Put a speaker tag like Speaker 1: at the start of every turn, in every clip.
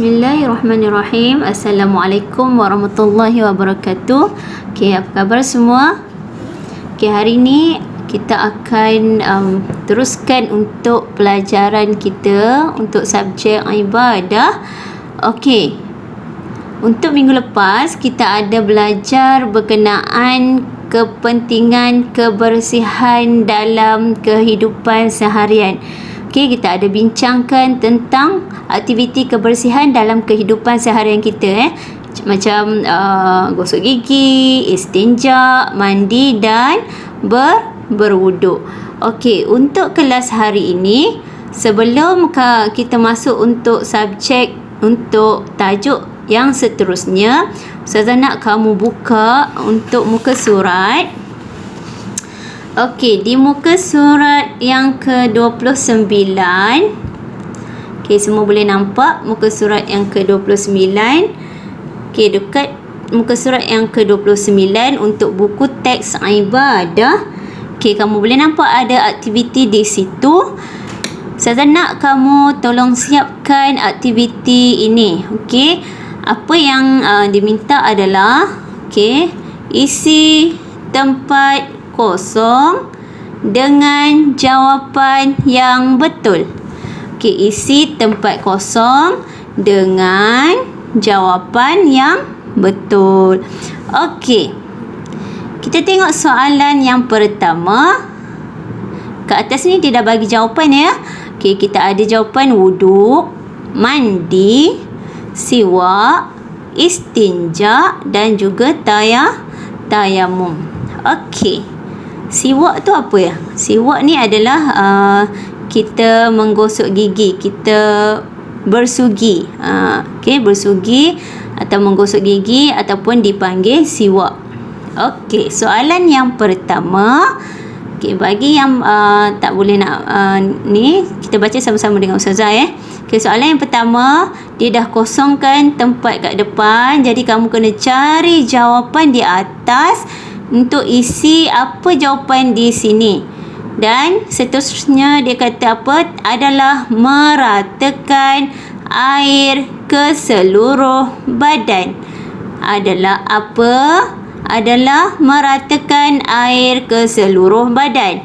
Speaker 1: Bismillahirrahmanirrahim. Assalamualaikum warahmatullahi wabarakatuh. Okay, apa khabar semua? Okay, hari ni kita akan teruskan untuk pelajaran kita untuk subjek ibadah. Okay, untuk minggu lepas kita ada belajar berkenaan kepentingan kebersihan dalam kehidupan seharian. Okay, kita ada bincangkan tentang aktiviti kebersihan dalam kehidupan seharian kita. Macam gosok gigi, istinja, mandi dan berwuduk. Okay, untuk kelas hari ini, sebelum kita masuk untuk subjek, untuk tajuk yang seterusnya, Ustazah nak kamu buka untuk muka surat. Okey, di muka surat yang ke-29. Okey, semua boleh nampak muka surat yang ke-29. Okey, dekat muka surat yang ke-29 untuk buku teks ibadah. Okey, kamu boleh nampak ada aktiviti di situ. Saya nak kamu tolong siapkan aktiviti ini. Okey, apa yang diminta adalah isi tempat kosong dengan jawapan yang betul. Okey, isi tempat kosong dengan jawapan yang betul. Okey, kita tengok soalan yang pertama. Kat atas ni dia dah bagi jawapan ya. Okey, kita ada jawapan wuduk, mandi, siwak, istinja dan juga tayamum. Okey, siwak tu apa ya? Siwak ni adalah kita menggosok gigi, kita bersugi. Okey, bersugi atau menggosok gigi ataupun dipanggil siwak. Okey, soalan yang pertama. Okey, bagi yang tak boleh nak ni, kita baca sama-sama dengan Ustazah ya. Okey, soalan yang pertama, dia dah kosongkan tempat kat depan. Jadi kamu kena cari jawapan di atas untuk isi apa jawapan di sini. Dan seterusnya dia kata apa? Adalah meratakan air ke seluruh badan. Adalah apa? Adalah meratakan air ke seluruh badan.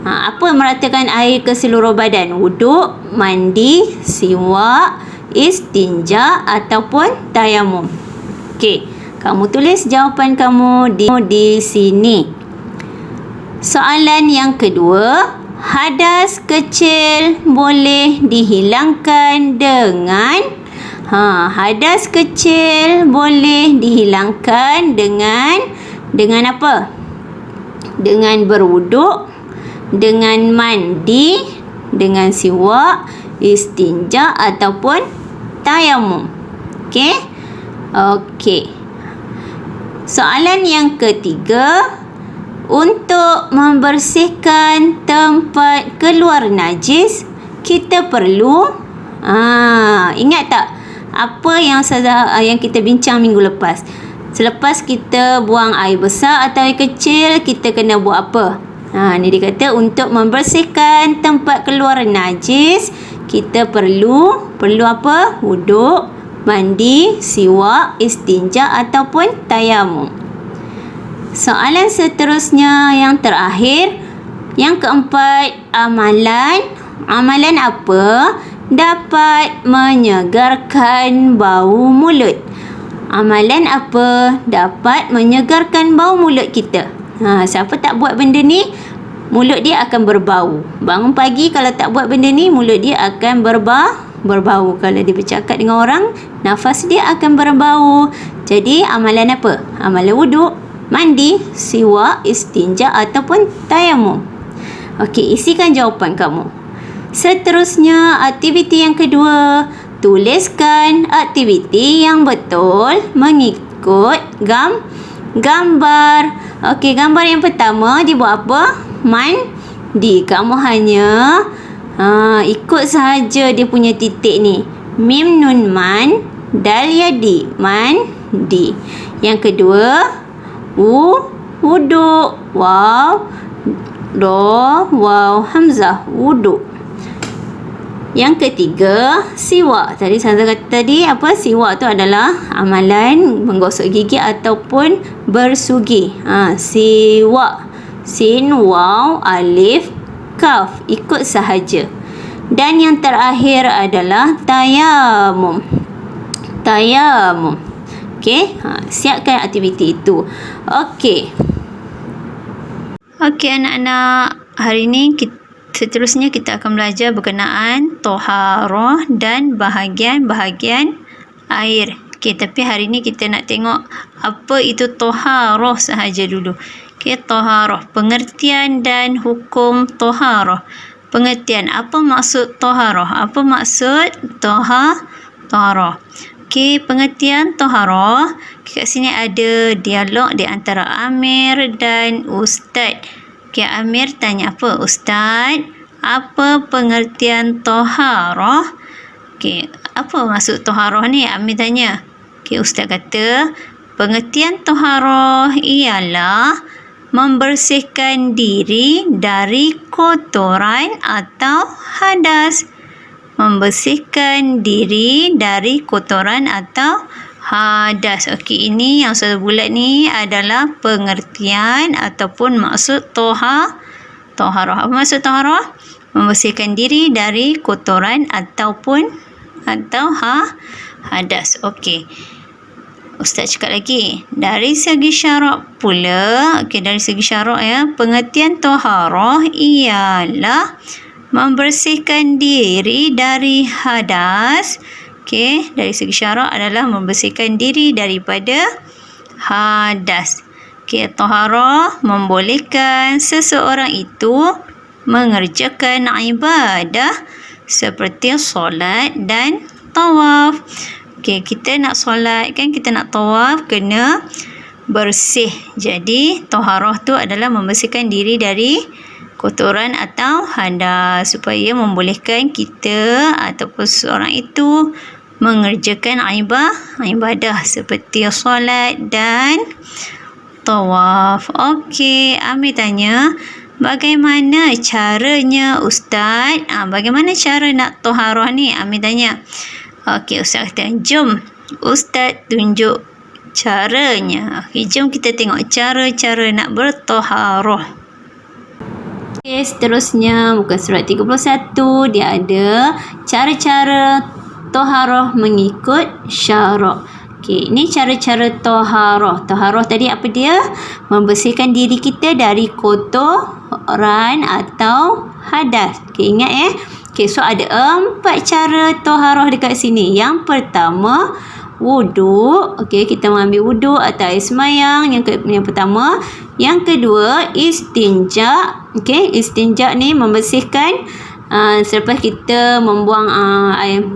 Speaker 1: Apa meratakan air ke seluruh badan? Wuduk, mandi, siwak, istinja ataupun tayamum. Okey, kamu tulis jawapan kamu di sini. Soalan yang kedua, hadas kecil boleh dihilangkan dengan hadas kecil boleh dihilangkan dengan apa? Dengan berwuduk, dengan mandi, dengan siwak, istinja ataupun tayamum. Okey? Okey. Soalan yang ketiga, untuk membersihkan tempat keluar najis, kita perlu ingat tak apa yang kita bincang minggu lepas? Selepas kita buang air besar atau air kecil, kita kena buat apa? Ni dia kata untuk membersihkan tempat keluar najis, kita perlu apa? Wuduk, mandi, siwak, istinja ataupun tayamum. Soalan seterusnya yang terakhir, yang keempat, amalan apa dapat menyegarkan bau mulut? Amalan apa dapat menyegarkan bau mulut kita? Siapa tak buat benda ni, mulut dia akan berbau. Bangun pagi kalau tak buat benda ni, mulut dia akan berbau. Kalau dia bercakap dengan orang, nafas dia akan berbau. Jadi amalan apa? Amalan wuduk, mandi, siwak, istinja ataupun tayamum. Okey, isikan jawapan kamu. Seterusnya, aktiviti yang kedua, tuliskan aktiviti yang betul mengikut gambar. Okey, gambar yang pertama dia buat apa? Mandi. Kamu hanya ikut sahaja dia punya titik ni. Mim nun man, dal yadi, mandi. Yang kedua, wuduk, waw do waw hamzah, wuduk. Yang ketiga, siwak. Tadi saya kata tadi apa? Siwak tu adalah amalan menggosok gigi ataupun bersugi. Siwak. Sin, waw, alif, kaf. Ikut sahaja. Dan yang terakhir adalah tayamum. Tayamum. Okey, siapkan aktiviti itu. Okey. Okey anak-anak, hari ni seterusnya kita akan belajar berkenaan toharah dan bahagian-bahagian air. Okey, tapi hari ni kita nak tengok apa itu toharah sahaja dulu. Okey, toharah, pengertian dan hukum toharah. Pengertian, apa maksud toharah? Apa maksud toharah? Okey, pengertian toharah. Kat sini ada dialog di antara Amir dan Ustaz. Okey, Amir tanya apa? Ustaz, apa pengertian toharah? Okey, apa maksud toharah ni? Amir tanya. Okey, Ustaz kata, pengertian toharah ialah membersihkan diri dari kotoran atau hadas. Membersihkan diri dari kotoran atau hadas. Okey, ini yang saya bulat ni adalah pengertian ataupun maksud toharah. Apa maksud toharah? Membersihkan diri dari kotoran atau hadas. Okey. Ustaz cakap lagi, dari segi syarak pula, dari segi syarak ya, pengertian toharah ialah membersihkan diri dari hadas. Dari segi syarak adalah membersihkan diri daripada hadas. Toharah membolehkan seseorang itu mengerjakan ibadah seperti solat dan tawaf. Kita nak solat kan, kita nak tawaf, kena bersih. Jadi toharah tu adalah membersihkan diri dari kotoran atau hadas supaya membolehkan kita ataupun seorang itu mengerjakan ibadah seperti solat dan tawaf. Okey, Amir tanya, bagaimana caranya Ustaz? Bagaimana cara nak toharah ni? Amir tanya. Okey, Ustaz kata, jom Ustaz tunjuk caranya. Okey, jom kita tengok cara-cara nak bertoharah. Okey, seterusnya muka surat 31 dia ada cara-cara toharah mengikut syarak. Okey, ini cara-cara toharah. Toharah tadi apa dia? Membersihkan diri kita dari kotoran atau hadas. Okey, ingat Okey, so ada 4 cara toharah dekat sini. Yang pertama, wuduk. Okey, kita mengambil wuduk atau air semayang. Yang pertama. Yang kedua, istinja. Okey, istinja ni membersihkan selepas kita membuang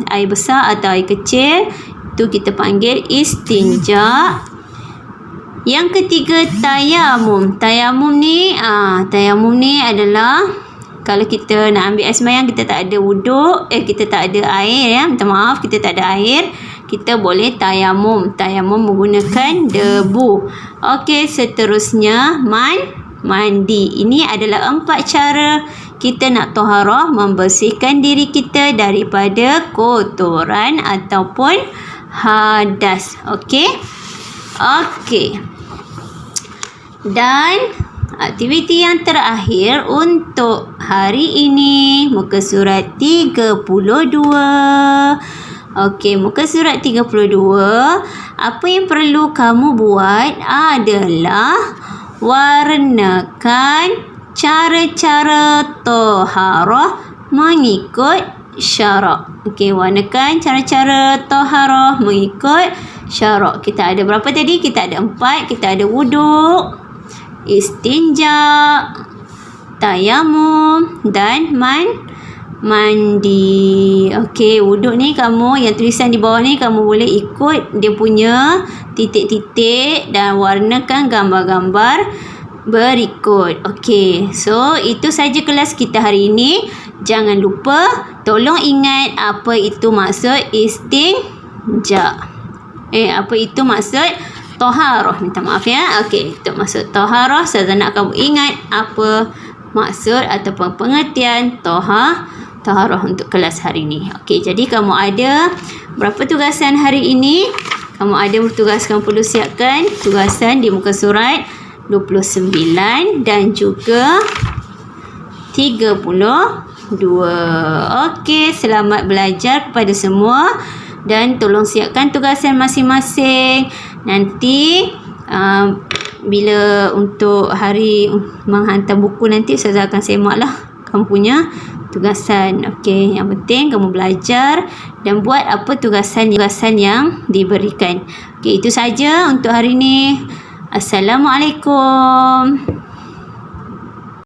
Speaker 1: air besar atau air kecil. Itu kita panggil istinja. Yang ketiga, tayamum. Tayamum ni adalah kalau kita nak ambil air semayang, kita tak ada wuduk, kita tak ada air minta maaf, kita tak ada air, kita boleh tayamum. Tayamum menggunakan debu. Okey, seterusnya mandi. Ini adalah 4 cara kita nak toharah, membersihkan diri kita daripada kotoran ataupun hadas. Okey. Dan aktiviti yang terakhir untuk hari ini, muka surat 32. Okey, muka surat 32. Apa yang perlu kamu buat adalah warnakan cara-cara toharah mengikut syarak. Okey, warnakan cara-cara toharah mengikut syarak. Kita ada berapa tadi? Kita ada 4. Kita ada wuduk, istinja, tayamum dan mandi. Okey, wuduk ni kamu, yang tulisan di bawah ni kamu boleh ikut dia punya titik-titik dan warnakan gambar-gambar berikut. Okey, so itu saja kelas kita hari ini. Jangan lupa, tolong ingat apa itu maksud istinja. Apa itu maksud toharah, minta maaf ya. Okey, itu maksud toharah. Saya nak kamu ingat apa maksud ataupun pengertian toharah. taharah untuk kelas hari ini. Okey, jadi kamu ada berapa tugasan hari ini? Kamu ada bertugaskan perlu siapkan tugasan di muka surat 29 dan juga 32. Okey, selamat belajar kepada semua dan tolong siapkan tugasan masing-masing. Nanti bila untuk hari menghantar buku nanti Ustazah akan semaklah kamu punya tugasan. Okey, yang penting kamu belajar dan buat apa tugasan yang diberikan. Okey, itu saja untuk hari ini. Assalamualaikum.